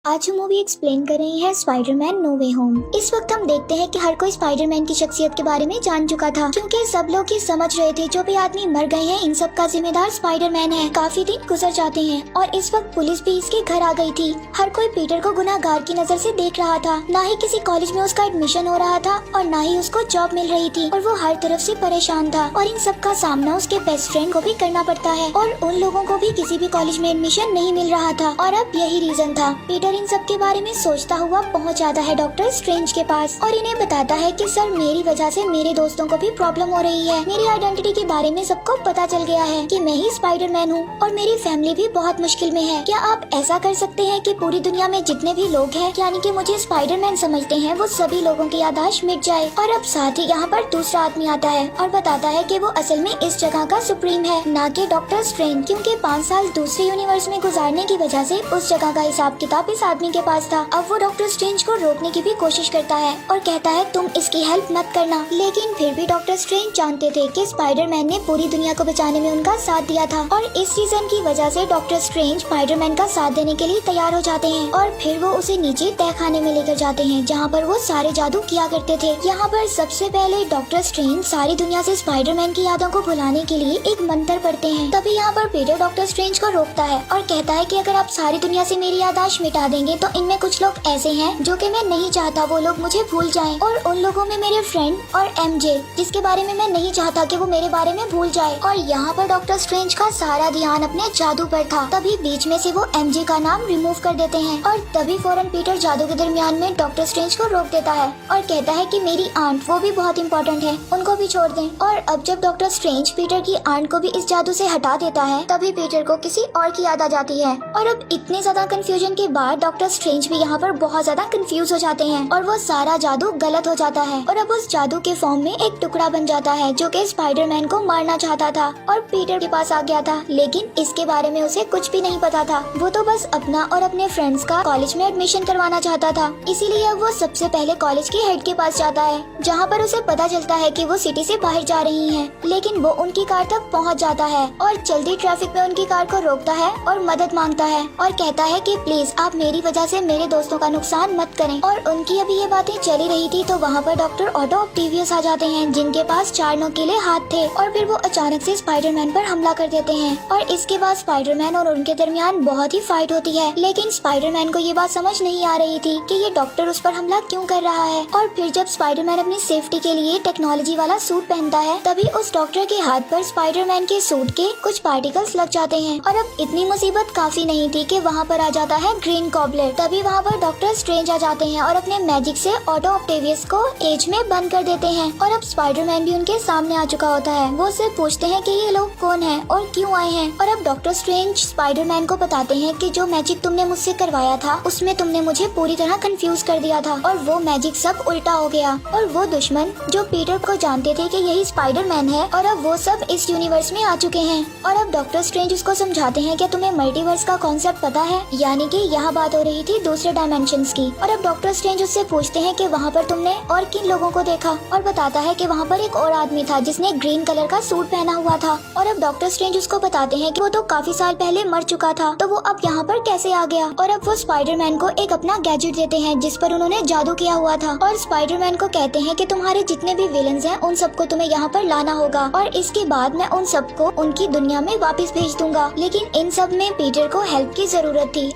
आज हम movie explain कर रहे हैं स्पाइडरमैन नो वे होम। इस वक्त हम देखते हैं कि हर कोई स्पाइडरमैन की शख्सियत के बारे में जान चुका था, क्योंकि सब लोग ये समझ रहे थे जो भी आदमी मर गए हैं इन सब का जिम्मेदार स्पाइडरमैन है। काफी दिन गुजर जाते हैं और इस वक्त पुलिस भी इसके घर आ गई थी। हर कोई पीटर को गुनाहगार की नजर से देख रहा था। ना ही किसी कॉलेज में उसका एडमिशन हो रहा था और ना ही उसको जॉब मिल रही थी और वो हर तरफ से परेशान था। और इन सब का सामना उसके बेस्ट फ्रेंड को भी करना पड़ता है और उन लोगों को भी किसी भी कॉलेज में एडमिशन नहीं मिल रहा था। और अब यही रीजन था। पीटर इन सब के बारे में सोचता हुआ पहुंच जाता है डॉक्टर स्ट्रेंज के पास और इन्हें बताता है कि सर मेरी वजह से मेरे दोस्तों को भी प्रॉब्लम हो रही है। मेरी आइडेंटिटी के बारे में सबको पता चल गया है कि मैं ही स्पाइडरमैन हूँ और मेरी फैमिली भी बहुत मुश्किल में है। क्या आप ऐसा कर सकते हैं कि पूरी दुनिया में जितने भी लोग हैं यानी कि मुझे स्पाइडरमैन समझते हैं वो सभी लोगों की याददाश्त मिट जाए। और अब साथ ही यहाँ पर दूसरा आदमी आता है और बताता है कि वो असल में इस जगह का सुप्रीम है, ना कि डॉक्टर स्ट्रेंज, क्योंकि 5 साल दूसरे यूनिवर्स में गुजारने की वजह से उस जगह का हिसाब किताब इस आदमी के पास था। अब वो डॉक्टर स्ट्रेंज को रोकने की भी कोशिश करता है और कहता है तुम इसकी हेल्प मत करना। लेकिन फिर भी डॉक्टर स्ट्रेंज जानते थे कि स्पाइडरमैन ने पूरी दुनिया को बचाने में उनका साथ दिया था और इस रीजन की वजह से डॉक्टर स्ट्रेंज स्पाइडरमैन का साथ देने के लिए तैयार हो जाते हैं और फिर वो उसे नीचे तहखाने में लेकर जाते हैं जहाँ पर वो सारे जादू किया करते थे। यहाँ पर सबसे पहले डॉक्टर स्ट्रेंज सारी दुनिया से स्पाइडरमैन की यादों को भुलाने के लिए एक मंत्र पढ़ते हैं। तभी यहाँ पर पीटर डॉक्टर स्ट्रेंज को रोकता है और कहता है कि अगर आप सारी दुनिया से मेरी याददाश्त मिटा देंगे तो इनमें कुछ लोग ऐसे हैं जो कि मैं नहीं चाहता वो लोग मुझे भूल जाएं, और उन लोगों में मेरे फ्रेंड और एमजे जिसके बारे में मैं नहीं चाहता कि वो मेरे बारे में भूल जाए। और यहाँ पर डॉक्टर स्ट्रेंज का सारा ध्यान अपने जादू पर था। तभी बीच में से वो एमजे का नाम रिमूव कर देते हैं और तभी फौरन पीटर जादू के दरमियान में डॉक्टर स्ट्रेंज को रोक देता है और कहता है कि मेरी आंट वो भी बहुत इम्पोर्टेंट है, उनको भी छोड़ दें। और अब जब डॉक्टर स्ट्रेंज पीटर की आंट को भी इस जादू से हटा देता है तभी पीटर को किसी और की याद आ जाती है। और अब इतने ज्यादा कंफ्यूजन के बाद डॉक्टर स्ट्रेंज भी यहाँ पर बहुत ज्यादा कंफ्यूज हो जाते हैं और वो सारा जादू गलत हो जाता है और अब उस जादू के फॉर्म में एक टुकड़ा बन जाता है जो कि स्पाइडरमैन को मारना चाहता था और पीटर के पास आ गया था। लेकिन इसके बारे में उसे कुछ भी नहीं पता था। वो तो बस अपना और अपने फ्रेंड्स का कॉलेज में एडमिशन करवाना चाहता था। इसीलिए अब वो सबसे पहले कॉलेज के हेड के पास जाता है जहाँ पर उसे पता चलता है कि वो सिटी से बाहर जा रही हैं। लेकिन वो उनकी कार तक पहुँच जाता है और जल्दी ट्रैफिक में उनकी कार को रोकता है और मदद मांगता है और कहता है कि प्लीज आप मेरी वजह से मेरे दोस्तों का नुकसान मत करें। और उनकी अभी ये बातें चली रही थी तो वहाँ पर डॉक्टर ऑटो ऑक्टेवियस आ जाते हैं जिनके पास 4 नोकीले हाथ थे और फिर वो अचानक से स्पाइडरमैन पर हमला कर देते हैं और इसके बाद स्पाइडरमैन और उनके दरमियान बहुत ही फाइट होती है। लेकिन स्पाइडरमैन को ये बात समझ नहीं आ रही थी कि ये डॉक्टर उस पर हमला क्यों कर रहा है। और फिर जब स्पाइडरमैन अपनी सेफ्टी के लिए टेक्नोलॉजी वाला सूट पहनता है तभी उस डॉक्टर के हाथ पर स्पाइडरमैन के सूट के कुछ पार्टिकल्स लग जाते हैं। और अब इतनी मुसीबत काफी नहीं थी कि वहाँ पर आ जाता है ग्रीन गॉबलेट। तभी वहाँ पर डॉक्टर स्ट्रेंज आ जाते हैं और अपने मैजिक से ऑटो ऑक्टेवियस को केज में बंद कर देते हैं। और अब स्पाइडरमैन भी उनके सामने आ चुका होता है। वो उससे पूछते हैं कि ये लोग कौन हैं और क्यों आए हैं। और अब डॉक्टर स्ट्रेंज स्पाइडरमैन को बताते हैं कि जो मैजिक तुमने मुझसे करवाया था उसमें तुमने मुझे पूरी तरह कंफ्यूज कर दिया था और वो मैजिक सब उल्टा हो गया। और वो दुश्मन जो पीटर को जानते थे कि यही स्पाइडरमैन है और अब वो सब इस यूनिवर्स में आ चुके हैं। और अब डॉक्टर स्ट्रेंज उसको समझाते हैं कि तुम्हें मल्टीवर्स का कॉन्सेप्ट पता है, यानी कि यहाँ बात हो रही थी दूसरे डायमेंशंस की। और अब डॉक्टर स्ट्रेंज उससे पूछते हैं कि वहाँ पर तुमने और किन लोगों को देखा और बताता है कि वहाँ पर एक और आदमी था जिसने ग्रीन कलर का सूट पहना हुआ था। और अब डॉक्टर स्ट्रेंज उसको बताते हैं कि वो तो काफी साल पहले मर चुका था तो वो अब यहाँ पर कैसे आ गया। और अब वो स्पाइडरमैन को एक अपना गैजेट देते हैं जिस पर उन्होंने जादू किया हुआ था और स्पाइडरमैन को कहते हैं कि तुम्हारे जितने भी विलन्स हैं उन सबको तुम्हें यहाँ पर लाना होगा और इसके बाद मैं उन सबको उनकी दुनिया में वापस भेज दूंगा। लेकिन इन सब में पीटर को हेल्प की जरूरत थी।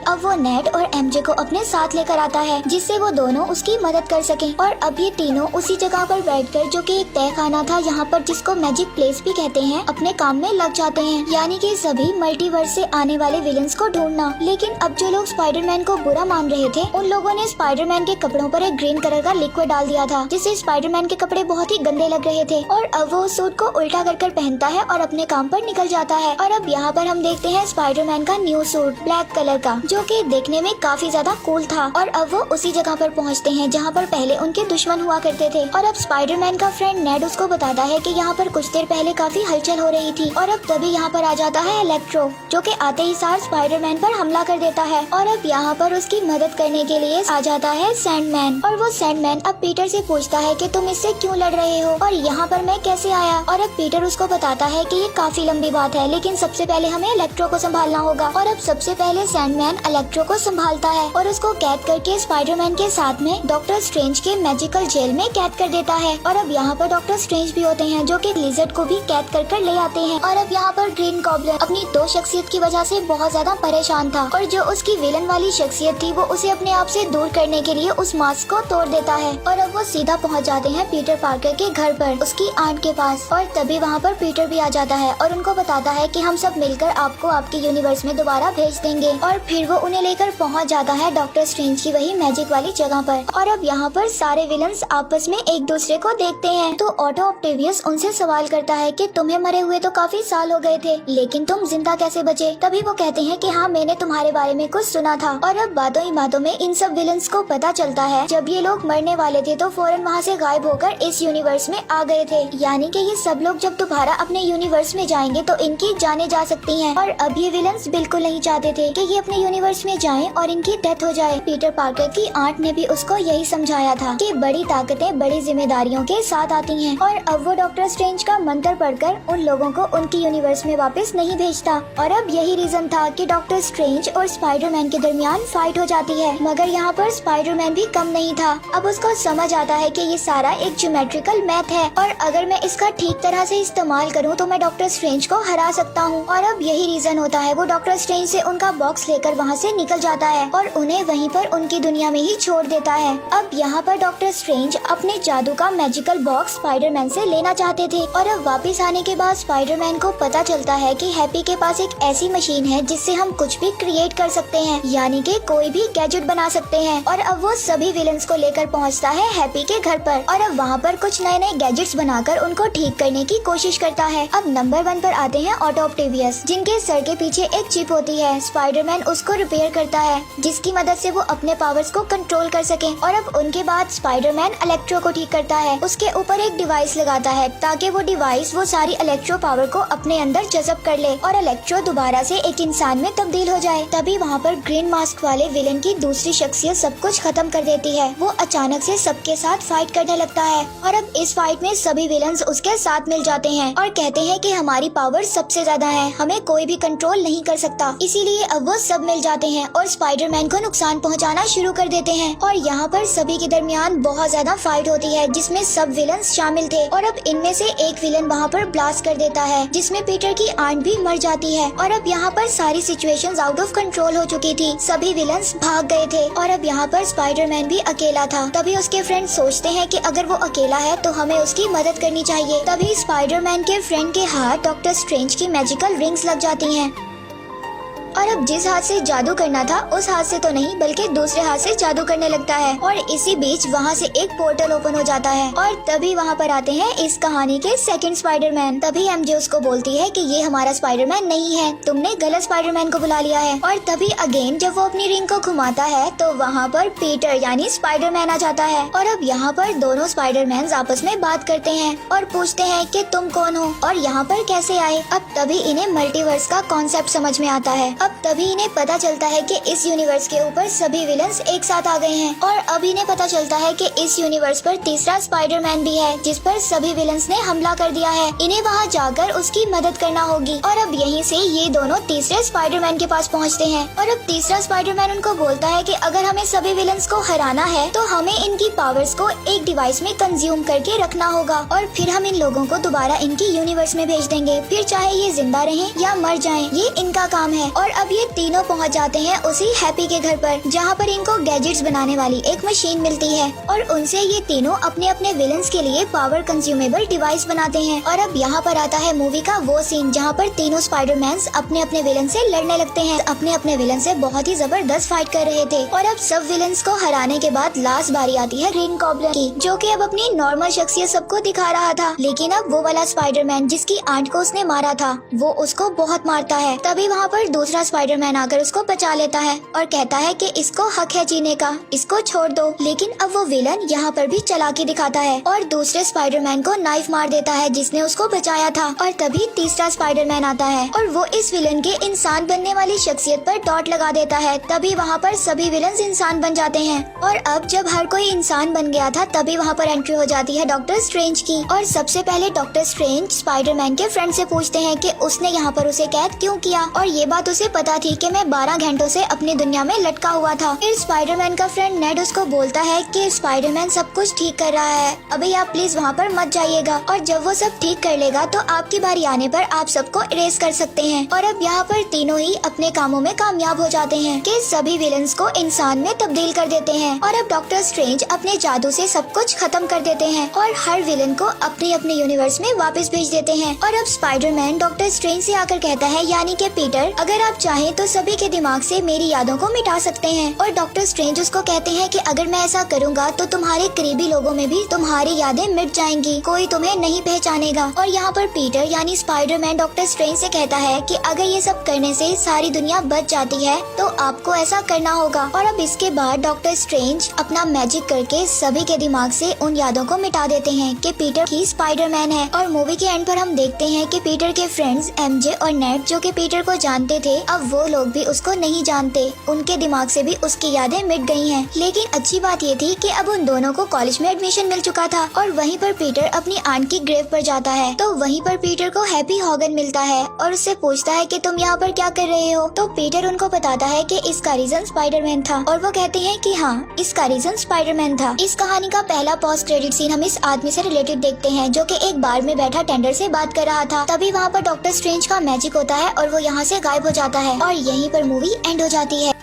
अब वो नेड और एमजे को अपने साथ लेकर आता है जिससे वो दोनों उसकी मदद कर सकें। और अब ये तीनों उसी जगह पर बैठकर जो कि एक तहखाना था यहाँ पर जिसको मैजिक प्लेस भी कहते हैं अपने काम में लग जाते हैं, यानी कि सभी मल्टीवर्स से आने वाले विलन्स को ढूंढना। लेकिन अब जो लोग स्पाइडरमैन को बुरा मान रहे थे उन लोगों ने स्पाइडरमैन के कपड़ों पर एक ग्रीन कलर का लिक्विड डाल दिया था जिससे स्पाइडरमैन के कपड़े बहुत ही गंदे लग रहे थे। और अब वो सूट को उल्टा कर पहनता है और अपने काम पर निकल जाता है। और अब यहाँ पर हम देखते हैं स्पाइडरमैन का न्यू सूट ब्लैक कलर का जो कि देखने में काफी ज्यादा कूल था। और अब वो उसी जगह पर पहुंचते हैं जहाँ पर पहले उनके दुश्मन हुआ करते थे। और अब स्पाइडरमैन का फ्रेंड नेड उसको बताता है कि यहाँ पर कुछ देर पहले काफी हलचल हो रही थी। और अब तभी यहाँ पर आ जाता है इलेक्ट्रो जो कि आते ही सार स्पाइडरमैन पर हमला कर देता है। और अब यहाँ पर उसकी मदद करने के लिए आ जाता है सैंडमैन। और वो सैंडमैन अब पीटर से पूछता है कि तुम इससे क्यों लड़ रहे हो और यहाँ पर मैं कैसे आया। और अब पीटर उसको बताता है कि ये काफी लंबी बात है लेकिन सबसे पहले हमें इलेक्ट्रो को संभालना होगा। और अब सबसे पहले सैंडमैन इलेक्ट्रो को संभालता है और उसको कैद करके स्पाइडरमैन के साथ में डॉक्टर स्ट्रेंज के मैजिकल जेल में कैद कर देता है। और अब यहाँ पर डॉक्टर स्ट्रेंज भी होते हैं जो कि लिजर्ड को भी कैद कर ले आते हैं। और अब यहाँ पर ग्रीन गॉब्लिन अपनी दो शख्सियत की वजह से बहुत ज्यादा परेशान था और जो उसकी विलन वाली शख्सियत थी वो उसे अपने आप से दूर करने के लिए उस मास्क को तोड़ देता है। और अब वो सीधा पहुँच जाते हैं पीटर पार्कर के घर पर उसकी आंट के पास। और तभी वहाँ पर पीटर भी आ जाता है और उनको बताता है कि हम सब मिलकर आपको आपके यूनिवर्स में दोबारा भेज देंगे। और फिर वो उन्हें लेकर पहुँच जाता है डॉक्टर स्ट्रेंज की वही मैजिक वाली जगह पर। और अब यहाँ पर सारे विलन्स आपस में एक दूसरे को देखते हैं तो ऑटो ऑक्टेवियस उनसे सवाल करता है कि तुम्हें मरे हुए तो काफी साल हो गए थे लेकिन तुम जिंदा कैसे बचे। तभी वो कहते हैं कि हाँ मैंने तुम्हारे बारे में कुछ सुना था। और अब बातों ही बातों में इन सब विलन्स को पता चलता है जब ये लोग मरने वाले थे तो फौरन वहाँ से गायब होकर इस यूनिवर्स में आ गए थे, यानी कि ये सब लोग जब दोबारा अपने यूनिवर्स में जाएंगे तो इनकी जाने जा सकती हैं। और अब ये विलन्स बिल्कुल नहीं चाहते थे कि ये अपने यूनिवर्स में जाएं और इनकी डेथ हो जाए। पीटर पार्कर की आंट ने भी उसको यही समझाया था कि बड़ी ताकतें बड़ी जिम्मेदारियों के साथ आती हैं। और अब वो डॉक्टर स्ट्रेंज का मंत्र पढ़कर उन लोगों को उनकी यूनिवर्स में वापस नहीं भेजता। और अब यही रीजन था कि डॉक्टर स्ट्रेंज और स्पाइडरमैन के दरमियान फाइट हो जाती है। मगर यहाँ पर स्पाइडरमैन भी कम नहीं था। अब उसको समझ आता है कि ये सारा एक ज्योमेट्रिकल मैथ है और अगर मैं इसका ठीक तरह से इस्तेमाल करूँ तो मैं डॉक्टर स्ट्रेंज को हरा सकता हूँ। और अब यही रीजन होता है वो डॉक्टर स्ट्रेंज से उनका बॉक्स लेकर वहाँ से निकल जाता है और उन्हें वहीं पर उनकी दुनिया में ही छोड़ देता है। अब यहाँ पर डॉक्टर स्ट्रेंज अपने जादू का मैजिकल बॉक्स स्पाइडरमैन से लेना चाहते थे। और अब वापस आने के बाद स्पाइडरमैन को पता चलता है कि हैप्पी के पास एक ऐसी मशीन है जिससे हम कुछ भी क्रिएट कर सकते हैं, यानी कि कोई भी गैजेट बना सकते हैं। और अब वो सभी विलन्स को लेकर पहुंचता है हैप्पी के घर पर और अब वहाँ पर कुछ नए नए गैजेट्स बनाकर उनको ठीक करने की कोशिश करता है। अब नंबर 1 पर आते हैं ऑटो ऑक्टेवियस जिनके सर के पीछे एक चिप होती है। स्पाइडरमैन उसको रिपेयर करता है जिसकी मदद से वो अपने पावर्स को कंट्रोल कर सके। और अब उनके बाद स्पाइडरमैन इलेक्ट्रो को ठीक करता है, उसके ऊपर एक डिवाइस लगाता है ताकि वो डिवाइस वो सारी इलेक्ट्रो पावर को अपने अंदर जज़ब कर ले और इलेक्ट्रो दोबारा से एक इंसान में तब्दील हो जाए। तभी वहाँ पर ग्रीन मास्क वाले विलन की दूसरी शख्सियत सब कुछ खत्म कर देती है। वो अचानक से सबके साथ फाइट करने लगता है और अब इस फाइट में सभी विलन्स उसके साथ मिल जाते हैं और कहते हैं कि हमारी पावर सबसे ज्यादा है, हमें कोई भी कंट्रोल नहीं कर सकता। इसीलिए अब वो सब मिल जाते हैं और स्पाइडरमैन को नुकसान पहुंचाना शुरू कर देते हैं। और यहाँ पर सभी के दरमियान बहुत ज्यादा फाइट होती है जिसमें सब विलन्स शामिल थे। और अब इनमें से एक विलन वहाँ पर ब्लास्ट कर देता है जिसमें पीटर की आंट भी मर जाती है। और अब यहाँ पर सारी सिचुएशंस आउट ऑफ कंट्रोल हो चुकी थी, सभी विलन्स भाग गए थे और अब यहाँ पर स्पाइडरमैन भी अकेला था। तभी उसके फ्रेंड सोचते हैं कि अगर वो अकेला है तो हमें उसकी मदद करनी चाहिए। तभी स्पाइडरमैन के फ्रेंड के हाथ डॉक्टर स्ट्रेंज की मैजिकल रिंग्स लग जाती हैं और अब जिस हाथ से जादू करना था उस हाथ से तो नहीं बल्कि दूसरे हाथ से जादू करने लगता है। और इसी बीच वहाँ से एक पोर्टल ओपन हो जाता है और तभी वहाँ पर आते हैं इस कहानी के सेकंड स्पाइडरमैन। तभी एमजे उसको बोलती है कि ये हमारा स्पाइडरमैन नहीं है, तुमने गलत स्पाइडरमैन को बुला लिया है। और तभी अगेन जब वो अपनी रिंग को घुमाता है तो वहाँ पर पीटर यानी स्पाइडरमैन आ जाता है। और अब यहाँ पर दोनों स्पाइडरमैन आपस में बात करते हैं और पूछते हैं कि तुम कौन हो और यहाँ पर कैसे आए। अब तभी इन्हें मल्टीवर्स का कॉन्सेप्ट समझ में आता है। अब तभी इन्हें पता चलता है कि इस यूनिवर्स के ऊपर सभी विलन्स एक साथ आ गए हैं और अब इन्हें पता चलता है कि इस यूनिवर्स पर तीसरा स्पाइडरमैन भी है जिस पर सभी विलन्स ने हमला कर दिया है। इन्हें वहाँ जाकर उसकी मदद करना होगी। और अब यहीं से ये दोनों तीसरे स्पाइडरमैन के पास पहुँचते हैं और अब तीसरा स्पाइडरमैन उनको बोलता है कि अगर हमें सभी विलन्स को हराना है तो हमें इनकी पावर्स को एक डिवाइस में कंज्यूम करके रखना होगा और फिर हम इन लोगों को दोबारा इनकी यूनिवर्स में भेज देंगे, फिर चाहे ये जिंदा रहें या मर जाएं, ये इनका काम है। और अब ये तीनों पहुंच जाते हैं उसी हैप्पी के घर पर जहां पर इनको गैजेट्स बनाने वाली एक मशीन मिलती है और उनसे ये तीनों अपने अपने विलन्स के लिए पावर कंज्यूमेबल डिवाइस बनाते हैं। और अब यहाँ पर आता है मूवी का वो सीन जहाँ पर तीनों स्पाइडरमैन्स अपने अपने विलन से लड़ने लगते हैं, अपने अपने विलन से बहुत ही जबरदस्त फाइट कर रहे थे। और अब सब विलन्स को हराने के बाद लास्ट बारी आती है ग्रीन गॉब्लिन की, जो कि अब अपनी नॉर्मल शख्सियत सबको दिखा रहा था। लेकिन अब वो वाला स्पाइडरमैन जिसकी आंट को उसने मारा था वो उसको बहुत मारता है। तभी वहाँ पर दूसरा स्पाइडरमैन आकर उसको बचा लेता है और कहता है कि इसको हक है जीने का, इसको छोड़ दो। लेकिन अब वो विलन यहाँ पर भी चालाकी दिखाता है और दूसरे स्पाइडरमैन को नाइफ मार देता है जिसने उसको बचाया था। और तभी तीसरा स्पाइडरमैन आता है और वो इस विलन के इंसान बनने वाली शख्सियत पर डॉट लगा देता है। तभी वहाँ पर सभी विलन्स इंसान बन जाते हैं। और अब जब हर कोई इंसान बन गया था तभी वहाँ पर एंट्री हो जाती है डॉक्टर स्ट्रेंज की। और सबसे पहले डॉक्टर स्ट्रेंज स्पाइडरमैन के फ्रेंड से पूछते हैं कि उसने यहाँ पर उसे कैद क्यों किया और ये बात उसे उसे पता थी कि मैं 12 घंटों से अपनी दुनिया में लटका हुआ था। फिर स्पाइडरमैन का फ्रेंड नेड उसको बोलता है कि स्पाइडरमैन सब कुछ ठीक कर रहा है, अभी आप प्लीज वहाँ पर मत जाइएगा, और जब वो सब ठीक कर लेगा तो आपकी बारी आने पर आप सबको इरेज कर सकते हैं। और अब यहाँ पर तीनों ही अपने कामों में कामयाब हो जाते हैं कि सभी विलन्स को इंसान में तब्दील कर देते हैं। और अब डॉक्टर स्ट्रेंज अपने जादू से सब कुछ खत्म कर देते हैं और हर विलन को अपने अपने यूनिवर्स में वापस भेज देते हैं। और अब स्पाइडरमैन डॉक्टर स्ट्रेंज से आकर कहता है, यानी कि पीटर, अगर आप चाहें तो सभी के दिमाग से मेरी यादों को मिटा सकते हैं। और डॉक्टर स्ट्रेंज उसको कहते हैं कि अगर मैं ऐसा करूँगा तो तुम्हारे करीबी लोगों में भी तुम्हारी यादें मिट जाएंगी, कोई तुम्हें नहीं पहचानेगा। और यहाँ पर पीटर यानी स्पाइडरमैन डॉक्टर स्ट्रेंज से कहता है कि अगर ये सब करने से सारी दुनिया बच जाती है तो आपको ऐसा करना होगा। और अब इसके बाद डॉक्टर स्ट्रेंज अपना मैजिक करके सभी के दिमाग से उन यादों को मिटा देते हैं कि पीटर ही स्पाइडरमैन है। और मूवी के एंड पर हम देखते हैं कि पीटर के फ्रेंड्स एमजे और नेड, जो कि पीटर को जानते थे, अब वो लोग भी उसको नहीं जानते, उनके दिमाग से भी उसकी यादें मिट गई हैं। लेकिन अच्छी बात ये थी कि अब उन दोनों को कॉलेज में एडमिशन मिल चुका था। और वहीं पर पीटर अपनी आंट की ग्रेव पर जाता है तो वहीं पर पीटर को हैप्पी हॉगन मिलता है और उससे पूछता है कि तुम यहाँ पर क्या कर रहे हो। तो पीटर उनको बताता है कि इसका रीजन स्पाइडरमैन था और वो कहते हैं कि हाँ, इसका रीजन स्पाइडरमैन था। इस कहानी का पहला पोस्ट क्रेडिट सीन हम इस आदमी से रिलेटेड देखते हैं जो कि एक बार में बैठा टेंडर से बात कर रहा था। तभी वहाँ पर डॉक्टर स्ट्रेंज का मैजिक होता है और वो यहाँ से गायब हो जाता है और यहीं पर मूवी एंड हो जाती है।